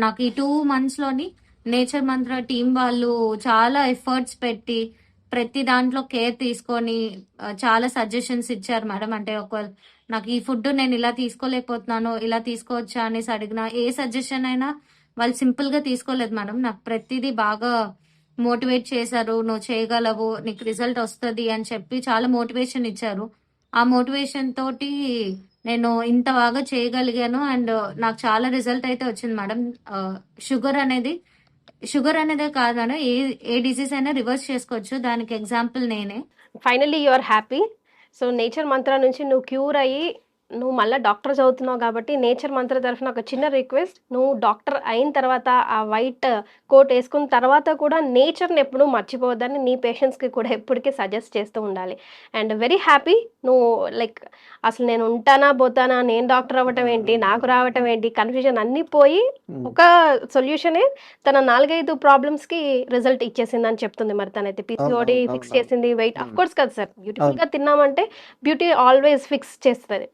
నాకు ఈ 2 మంత్స్లోని నేచర్ మంత్ర టీం వాళ్ళు చాలా ఎఫర్ట్స్ పెట్టి ప్రతి దాంట్లో కేర్ తీసుకొని చాలా సజెషన్స్ ఇచ్చారు మేడం. అంటే ఒక నాకు ఈ ఫుడ్ నేను ఇలా తీసుకోలేకపోతున్నాను, ఇలా తీసుకోవచ్చా అనేసి అడిగిన ఏ సజెషన్ అయినా వాళ్ళు సింపుల్ గా తీసుకోలేదు మేడం. నాకు ప్రతిదీ బాగా మోటివేట్ చేశారు. నువ్వు చేయగలవు, నీకు రిజల్ట్ వస్తుంది అని చెప్పి చాలా మోటివేషన్ ఇచ్చారు. ఆ మోటివేషన్ తోటి నేను ఇంత బాగా చేయగలిగాను. అండ్ నాకు చాలా రిజల్ట్ అయితే వచ్చింది మేడం. షుగర్ అనేది షుగర్ అనేదే కాదు మేడం, ఏ ఏ డిసీజ్ అయినా రివర్స్ చేసుకోవచ్చు. దానికి ఎగ్జాంపుల్ నేనే. Finally you are happy. So Nature Mantra నుంచి నువ్వు క్యూర్ అయ్యి నువ్వు మళ్ళీ డాక్టర్ చదువుతున్నావు కాబట్టి నేచర్ మంత్ర తరఫున ఒక చిన్న రిక్వెస్ట్, నువ్వు డాక్టర్ అయిన తర్వాత ఆ వైట్ కోట్ వేసుకున్న తర్వాత కూడా నేచర్ని ఎప్పుడూ మర్చిపోవద్దని నీ పేషెంట్స్కి కూడా ఎప్పటికీ సజెస్ట్ చేస్తూ ఉండాలి. అండ్ వెరీ హ్యాపీ నువ్వు లైక్ అసలు నేను ఉంటానా పోతానా, నేను డాక్టర్ అవ్వటం ఏంటి, నాకు రావటం ఏంటి, కన్ఫ్యూజన్ అన్నీ పోయి ఒక సొల్యూషనే తన 4-5 ప్రాబ్లమ్స్కి రిజల్ట్ ఇచ్చేసిందని చెప్తుంది. మరి తనైతే పిసిఓడి ఫిక్స్ చేసింది, వెయిట్ అఫ్ కోర్స్ కదా సార్, బ్యూటిఫుల్గా తిన్నామంటే బ్యూటీ ఆల్వేస్ ఫిక్స్ చేస్తుంది.